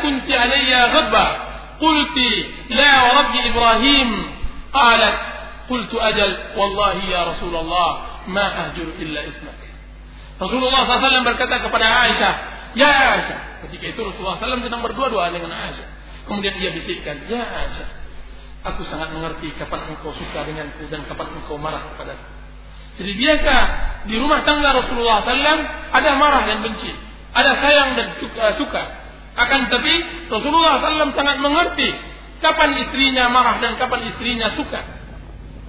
كنت علي غضبا قلت لا ورب إبراهيم قالت قلت أجل والله يا رسول الله ما أهجر إلا اسمك. Rasulullah SAW berkata kepada Aisyah, ya Aisyah. Ketika itu Rasulullah SAW sedang berdua-dua dengan Aisyah. Kemudian ia bisikkan, ya Aisyah, aku sangat mengerti kapan engkau suka denganku dan kapan engkau marah kepadaku. Jadi biasa di rumah tangga Rasulullah SAW ada marah dan benci, ada sayang dan suka. Akan tapi Rasulullah SAW sangat mengerti kapan istrinya marah dan kapan istrinya suka.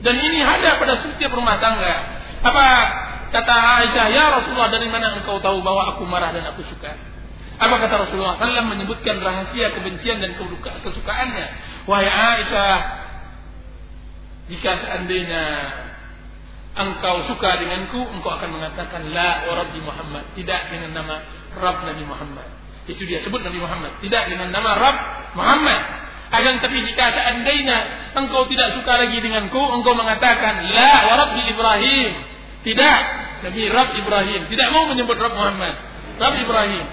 Dan ini ada pada setiap rumah tangga. Apa kata Aisyah, ya Rasulullah, dari mana engkau tahu bahwa aku marah dan aku suka? Apa kata Rasulullah SAW menyebutkan rahasia kebencian dan kesukaannya. Wahai Aisyah, jika seandainya engkau suka denganku, engkau akan mengatakan la wa Rabbi Muhammad, tidak dengan nama Rabb Nabi Muhammad. Itu dia sebut Nabi Muhammad, tidak dengan nama Rabb Muhammad. Akan tapi jika seandainya engkau tidak suka lagi denganku, engkau mengatakan la wa Rabbi Ibrahim, tidak Nabi Rabb Ibrahim, tidak mau menyebut Rabb Muhammad, Rabb Ibrahim.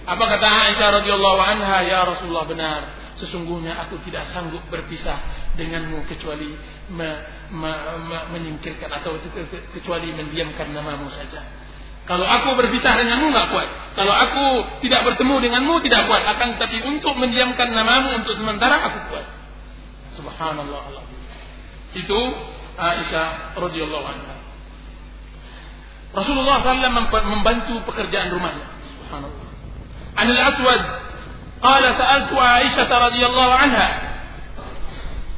Apa kata Aisyah radhiyallahu anha, ya Rasulullah, benar, sesungguhnya aku tidak sanggup berpisah denganmu kecuali menyingkirkan atau kecuali mendiamkan namamu saja. Kalau aku berpisah denganmu enggak kuat. Kalau aku tidak bertemu denganmu tidak kuat. Akan tapi untuk mendiamkan namamu untuk sementara aku kuat. Subhanallah Allah. Itu Aisyah radhiyallahu anha. Rasulullah SAW membantu pekerjaan rumahnya. Subhanallah. Anil Aswad qala sa'altu Aisyah radhiyallahu anha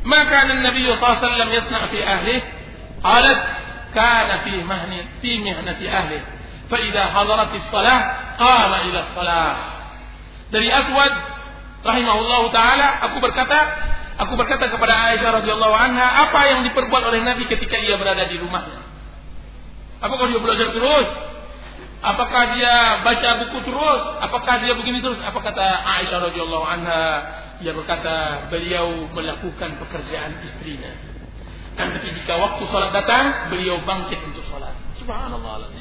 ma kana an-nabiy sallallahu alaihi wasallam yasna' fi ahlihi qalat kana fi mihnati ahlihi fa idza hadarat as-salah qama ila as-salah. Dari Aswad rahimahullahu taala aku berkata kepada Aisyah radhiyallahu anha, apa yang diperbuat oleh Nabi ketika ia berada di rumahnya? Apakah dia belajar terus? Apakah dia baca buku terus? Apakah dia begini terus? Apa kata Aisyah radhiyallahu anha? Dia berkata, beliau melakukan pekerjaan istrinya. Dan ketika waktu salat datang, beliau bangkit untuk salat. Subhanallah.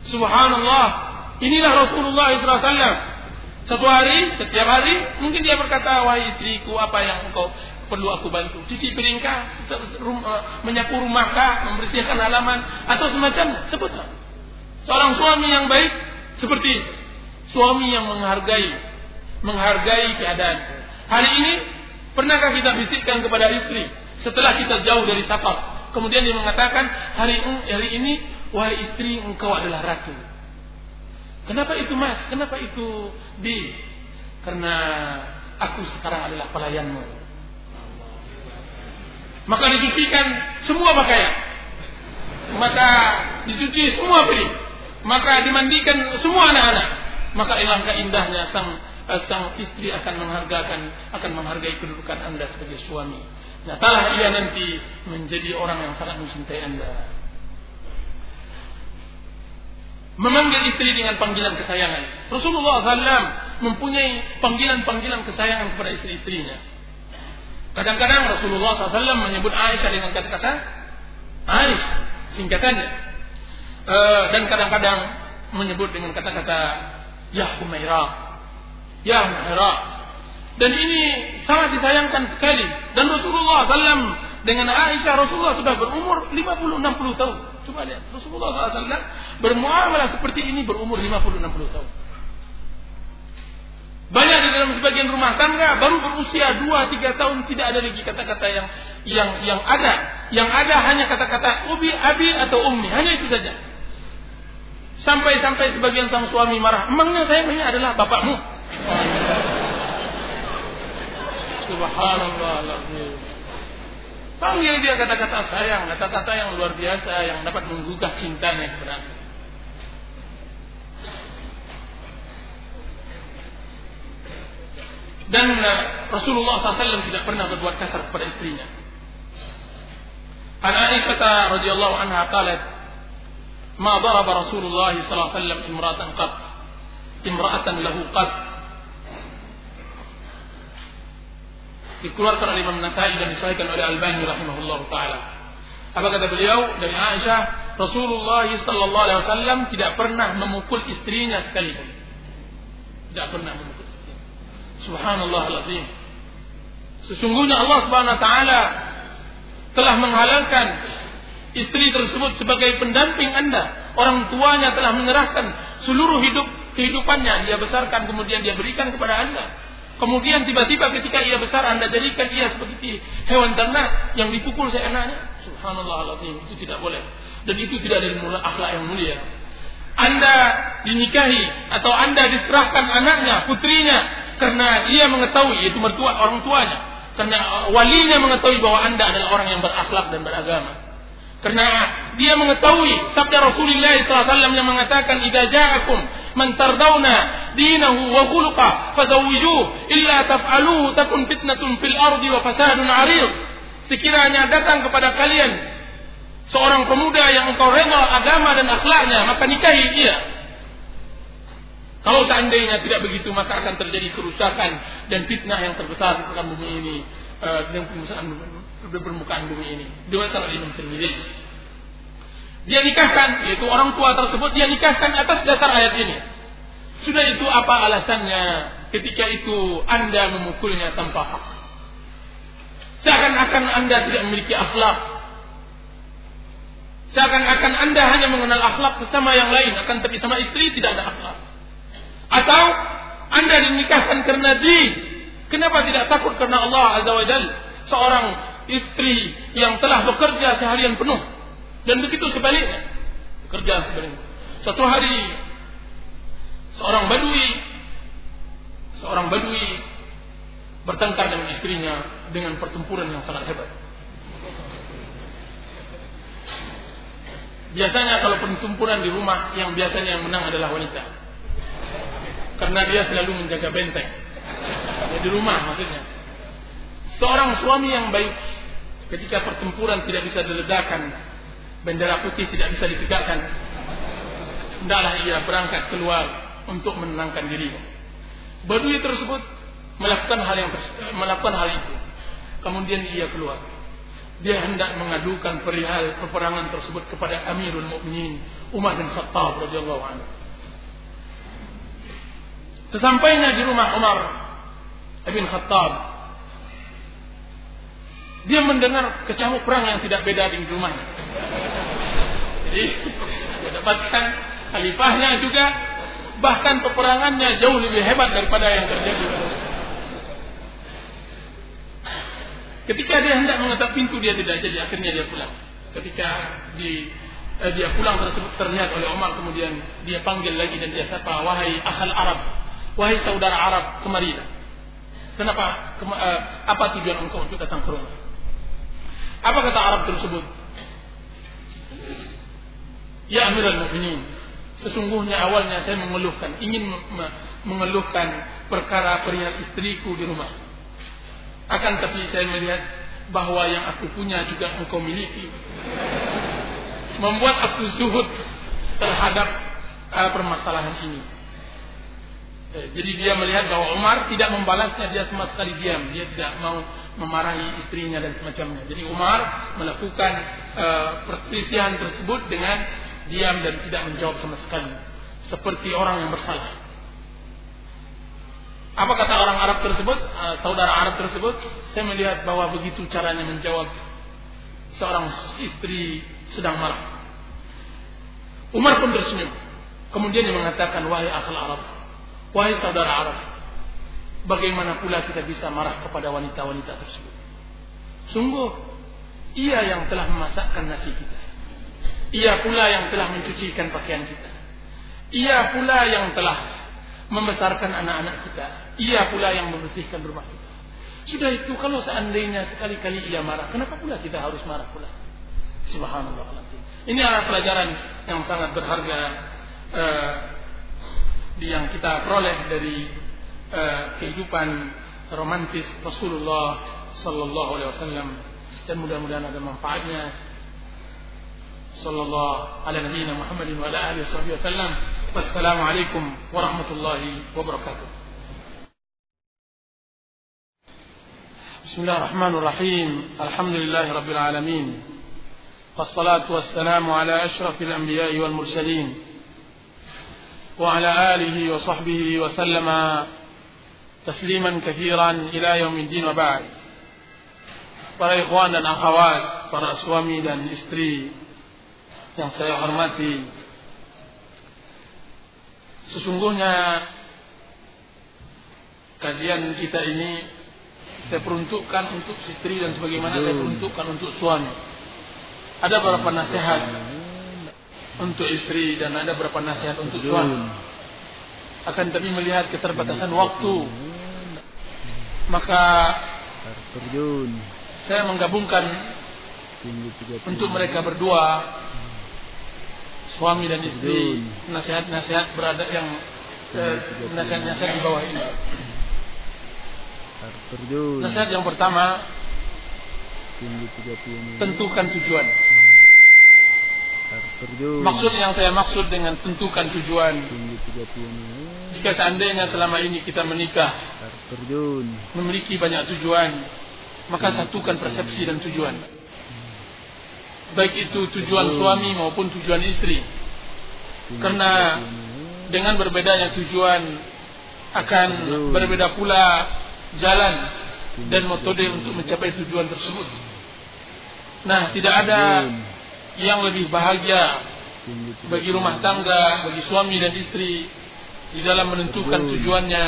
Subhanallah. Inilah Rasulullah SAW. Setiap hari, mungkin dia berkata, wahai istriku, apa yang engkau perlu aku bantu? Cuci piringkah? Menyapu rumahkah? Membersihkan halaman? Atau semacamnya? Sebutlah. Seorang suami yang baik seperti itu. Suami yang menghargai keadaan. Hari ini pernahkah kita bisikkan kepada istri setelah kita jauh dari safar, kemudian dia mengatakan, hari ini wahai istri, engkau adalah ratu. Kenapa itu mas? Kenapa itu di? Karena aku sekarang adalah pelayanmu. Maka dicucikan semua pakaian, maka dicuci semua piring, maka dimandikan semua anak-anak. Maka alangkah indahnya sang istri akan menghargai kedudukan Anda sebagai suami. Nyatalah ia nanti menjadi orang yang sangat mencintai Anda. Memanggil istri dengan panggilan kesayangan. Rasulullah SAW mempunyai panggilan-panggilan kesayangan kepada istri-istrinya. Kadang-kadang Rasulullah SAW menyebut Aisyah dengan kata-kata Aisyah, singkatannya. Dan kadang-kadang menyebut dengan kata-kata Ya Humairah, Ya Humairah. Dan ini sangat disayangkan sekali. Dan Rasulullah SAW dengan Aisyah, Rasulullah sudah berumur 50-60 tahun. Coba lihat, Rasulullah SAW bermuamalah seperti ini berumur 50-60 tahun. Banyak di dalam sebagian rumah tangga baru berusia 2-3 tahun tidak ada lagi kata-kata yang ada. Yang ada hanya kata-kata ubi, abi atau ummi, hanya itu saja. Sampai sebagian sang suami marah, emangnya saya ini adalah bapakmu? Subhanallah. Panggil dia kata-kata sayang, kata-kata yang luar biasa yang dapat menggugah cintanya kepada Anda. Dan Rasulullah SAW tidak pernah berbuat kasar kepada istrinya. An Aisyah radhiyallahu anha qalat, "Ma daraba Rasulullah sallallahu alaihi wasallam imra'atan lahu qat." Dikeluarkan oleh Imam Nasa'i dan disahihkan oleh Albani rahimahullahu taala. Apa kata beliau dari Aisyah, Rasulullah sallallahu alaihi wasallam tidak pernah memukul istrinya sekalipun. Tidak pernah memukul istrinya. Subhanallahal-azim. Sesungguhnya Allah Subhanahu wa taala telah menghalalkan istri tersebut sebagai pendamping Anda. Orang tuanya telah menyerahkan seluruh kehidupannya, dia besarkan, kemudian dia berikan kepada Anda. Kemudian tiba-tiba ketika ia besar, Anda jadikan ia seperti hewan ternak yang dipukul seenaknya. Subhanallahal-azim, itu tidak boleh. Dan itu tidak dari akhlak yang mulia. Anda dinikahi atau Anda diserahkan anaknya, putrinya, karena dia mengetahui, yaitu mertua, orang tuanya, karena walinya mengetahui bahwa Anda adalah orang yang berakhlak dan beragama. Karena dia mengetahui sabda Rasulullah SAW yang mengatakan, "Idza ja'akum man tardawna dinahu wa khuluquhu fazawwijuhu illa taf'aluhu takun fitnatun fil ardi wa fasadun 'arid." Sekiranya datang kepada kalian seorang pemuda yang engkau rela agama dan akhlaknya, maka nikahi dia. Kalau seandainya tidak begitu, maka akan terjadi kerusakan dan fitnah yang terbesar di permukaan bumi ini, di permukaan bumi ini. Diriwayatkan oleh Imam Tirmidzi. Dia nikahkan, yaitu orang tua tersebut, dia nikahkan atas dasar ayat ini. Sudah itu apa alasannya ketika itu Anda memukulnya tanpa hak? Seakan-akan Anda tidak memiliki akhlak. Seakan-akan Anda hanya mengenal akhlak sesama yang lain, akan tapi sama istri tidak ada akhlak. Atau Anda dinikahkan karena din. Kenapa tidak takut karena Allah Azza wa Jalla? Seorang istri yang telah bekerja seharian penuh, dan begitu sebaliknya, bekerja sebaliknya. Suatu hari seorang badui bertengkar dengan istrinya dengan pertempuran yang sangat hebat. Biasanya kalau pertempuran di rumah, yang biasanya yang menang adalah wanita, karena dia selalu menjaga benteng. Di rumah maksudnya. Seorang suami yang baik, ketika pertempuran tidak bisa diledakkan, bendera putih tidak bisa ditegakkan, hendaklah ia berangkat keluar untuk menenangkan dirinya. Badui tersebut melakukan hal itu. Kemudian ia keluar. Dia hendak mengadukan perihal peperangan tersebut kepada Amirul Mukminin Umar bin Khattab radhiyallahu anhu. Sesampainya di rumah Umar bin Khattab, dia mendengar kecamuk perang yang tidak beda di rumahnya. Jadi dia dapatkan khalifahnya juga, bahkan peperangannya jauh lebih hebat daripada yang terjadi. Ketika dia hendak mengetuk pintu, dia tidak jadi, akhirnya dia pulang. Ketika dia pulang tersebut terlihat oleh Umar, kemudian dia panggil lagi dan dia sapa, "Wahai akhal Arab, wahai saudara Arab, kemarilah. Kenapa? Apa tujuan engkau untuk datang ke rumah?" Apa kata Arab tersebut? "Ya Amirul Mukminin, sesungguhnya awalnya saya ingin mengeluhkan perkara perihal istriku di rumah. Akan tapi saya melihat bahwa yang aku punya juga engkau miliki, membuat aku zuhud terhadap permasalahan ini." Jadi dia melihat bahwa Umar tidak membalasnya, dia sama sekali diam, dia tidak mau memarahi istrinya dan semacamnya. Jadi Umar melakukan perselisihan tersebut dengan diam dan tidak menjawab sama sekali, seperti orang yang bersalah. Apa kata orang Arab tersebut, saudara Arab tersebut? Saya melihat bahwa begitu caranya menjawab seorang istri sedang marah. Umar pun tersenyum. Kemudian dia mengatakan, "Wahai akhal Arab, wahai saudara Arab, bagaimana pula kita bisa marah kepada wanita-wanita tersebut? Sungguh, ia yang telah memasakkan nasi kita. Ia pula yang telah mencucikan pakaian kita. Ia pula yang telah membesarkan anak-anak kita. Ia pula yang membersihkan rumah kita. Sudah itu, kalau seandainya sekali-kali ia marah, kenapa pula kita harus marah pula?" Subhanallah. Ini adalah pelajaran yang sangat berharga yang kita peroleh dari kehidupan romantis Rasulullah Sallallahu Alaihi Wasallam, dan mudah-mudahan ada manfaatnya. Sallallahu ala nabiyyina Muhammadin wa ala alihi wasallam. Wassalamualaikum warahmatullahi wabarakatuh. Bismillahirrahmanirrahim. Alhamdulillahi rabbil alamin. Wassalatu wassalamu ala asyrafil anbiya'i wal mursalin wa ala alihi wa sahbihi wa sallama تسليما كثيرا إلى يوم الدين وبعد. Para ikhwan dan akhwat, para suami dan istri yang saya hormati, sesungguhnya kajian kita ini saya peruntukkan untuk istri dan sebagaimana saya peruntukkan untuk suami. Ada beberapa nasihat untuk istri dan ada beberapa nasihat untuk suami. Akan tapi melihat keterbatasan waktu, maka saya menggabungkan untuk mereka berdua, suami dan istri, nasihat-nasihat berada yang nasihat-nasihat di bawah ini. Nasihat yang pertama, tentukan tujuan. Maksud yang saya maksud dengan tentukan tujuan, jika seandainya selama ini kita menikah memiliki banyak tujuan, maka satukan persepsi dan tujuan, baik itu tujuan suami maupun tujuan istri. Karena dengan berbedanya tujuan akan berbeda pula jalan dan metode untuk mencapai tujuan tersebut. Nah, tidak ada yang lebih bahagia bagi rumah tangga, bagi suami dan istri di dalam menentukan tujuannya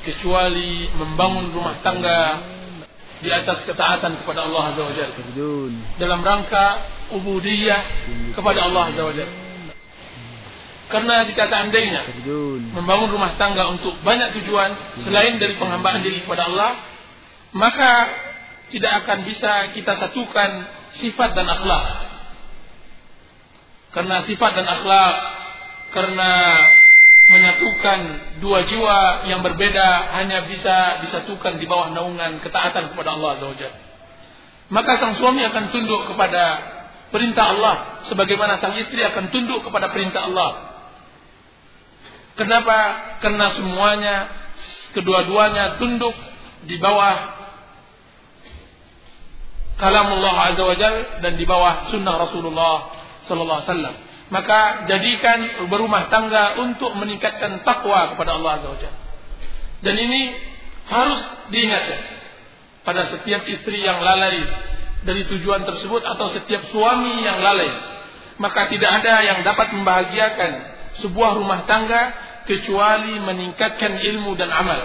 kecuali membangun rumah tangga di atas ketaatan kepada Allah Azza wa Jalla, dalam rangka ubudiyah kepada Allah Azza wa Jalla. Karena jika seandainya membangun rumah tangga untuk banyak tujuan selain dari penghambaan diri kepada Allah, maka tidak akan bisa kita satukan sifat dan akhlak. Karena sifat dan akhlak, karena menyatukan dua jiwa yang berbeda hanya bisa disatukan di bawah naungan ketaatan kepada Allah Azza wa Jalla. Maka sang suami akan tunduk kepada perintah Allah sebagaimana sang istri akan tunduk kepada perintah Allah. Kenapa? Karena semuanya, kedua-duanya tunduk di bawah kalamullah Azza wa Jalla dan di bawah sunnah Rasulullah sallallahu alaihi wasallam. Maka jadikan berumah tangga untuk meningkatkan takwa kepada Allah Azza wa Jalla. Dan ini harus diingatkan pada setiap istri yang lalai dari tujuan tersebut atau setiap suami yang lalai. Maka tidak ada yang dapat membahagiakan sebuah rumah tangga kecuali meningkatkan ilmu dan amal.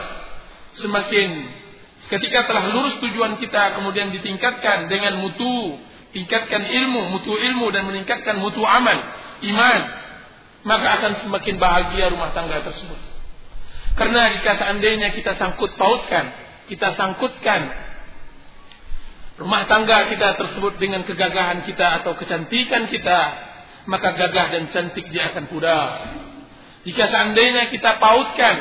Ketika telah lurus tujuan kita kemudian ditingkatkan dengan tingkatkan mutu ilmu dan meningkatkan mutu amal, iman, maka akan semakin bahagia rumah tangga tersebut. Karena jika seandainya kita sangkutkan rumah tangga kita tersebut dengan kegagahan kita atau kecantikan kita, maka gagah dan cantik dia akan pudar. Jika seandainya kita pautkan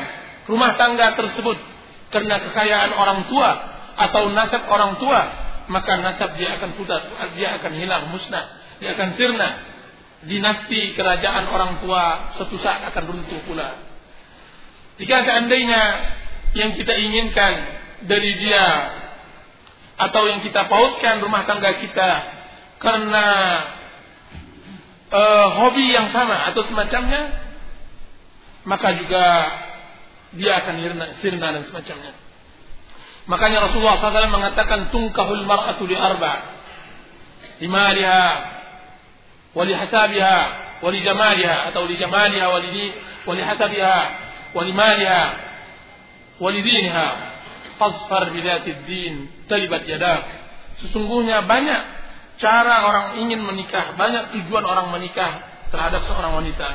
rumah tangga tersebut karena kekayaan orang tua atau nasab orang tua, maka nasab dia akan pudar, dia akan hilang, musnah, dia akan sirna. Dinasti kerajaan orang tua suatu saat akan runtuh pula. Jika seandainya yang kita inginkan dari dia atau yang kita pautkan rumah tangga kita karena hobi yang sama atau semacamnya, maka juga dia akan sirna dan semacamnya. Makanya Rasulullah SAW mengatakan tungkahul mar'atu li arba' limaliha wali hasabiha wali jamaliha atau li jamaliha wali hasabiha wali maliha wali diniha fasfar bidatid din talibat yadak. Sesungguhnya banyak cara orang ingin menikah, banyak tujuan orang menikah terhadap seorang wanita,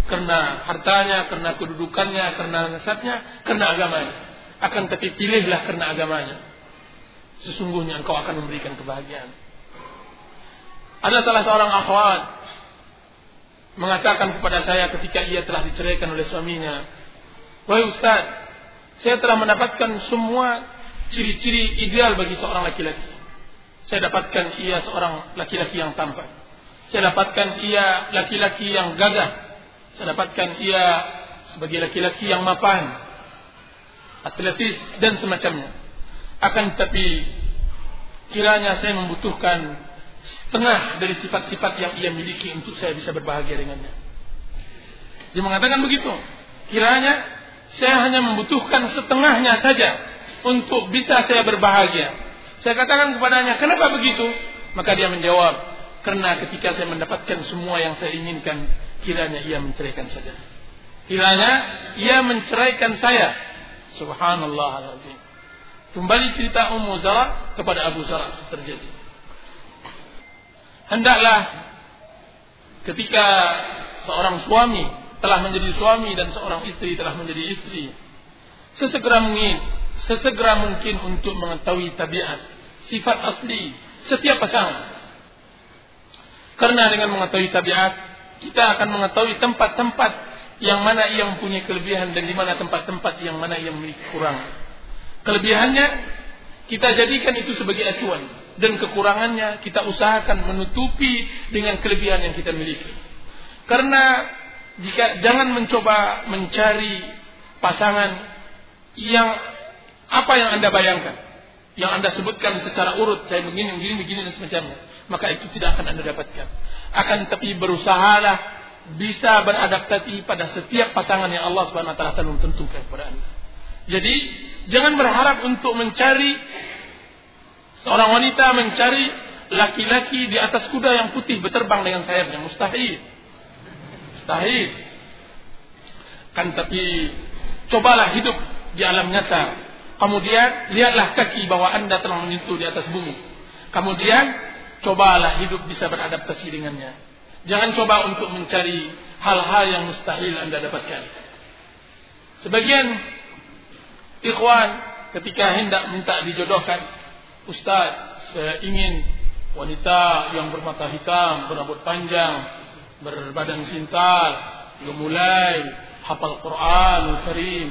karena hartanya, karena kedudukannya, karena nasabnya, karena agamanya. Akan tapi pilihlah karena agamanya, sesungguhnya engkau akan memberikan kebahagiaan. Ada salah seorang akhwat mengatakan kepada saya ketika ia telah diceraikan oleh suaminya, "Wahai Ustaz, saya telah mendapatkan semua ciri-ciri ideal bagi seorang laki-laki. Saya dapatkan ia seorang laki-laki yang tampan. Saya dapatkan ia laki-laki yang gagah. Saya dapatkan ia sebagai laki-laki yang mapan, atletis dan semacamnya. Akan tetapi kiranya saya membutuhkan setengah dari sifat-sifat yang ia miliki untuk saya bisa berbahagia dengannya." Dia mengatakan begitu. Kiranya Saya hanya membutuhkan setengahnya saja untuk bisa saya berbahagia. Saya katakan kepadanya, kenapa begitu? Maka dia menjawab, karena ketika saya mendapatkan semua yang saya inginkan, kiranya ia menceraikan saja. Kiranya ia menceraikan saya. Subhanallahal-azim. Kembali cerita Ummu Zara kepada Abu Zara terjadi. Hendaklah ketika seorang suami telah menjadi suami dan seorang istri telah menjadi istri, sesegera mungkin untuk mengetahui tabiat, sifat asli setiap pasangan. Karena dengan mengetahui tabiat, kita akan mengetahui tempat-tempat yang mana ia mempunyai kelebihan dan di mana tempat-tempat yang mana ia memiliki kekurangan. Kelebihannya kita jadikan itu sebagai acuan, dan kekurangannya kita usahakan menutupi dengan kelebihan yang kita miliki. Karena jangan mencoba mencari pasangan yang apa yang Anda bayangkan, yang Anda sebutkan secara urut, saya begini dan semacamnya, maka itu tidak akan Anda dapatkan. Akan tapi berusahalah bisa beradaptasi pada setiap pasangan yang Allah Subhanahu wa taala telah tentukan kepada Anda. Jadi jangan berharap untuk mencari seorang wanita, mencari laki-laki di atas kuda yang putih berterbang dengan sayapnya. Mustahil. Kan tapi cobalah hidup di alam nyata. Kemudian lihatlah kaki bahwa Anda telah menyentuh di atas bumi. Kemudian cobalah hidup bisa beradaptasi dengannya. Jangan coba untuk mencari hal-hal yang mustahil Anda dapatkan. Sebagian ikhwan ketika hendak minta dijodohkan, Ustaz, saya ingin wanita yang bermata hitam, berambut panjang, berbadan sintal, gemulai, hafal Quranul Karim,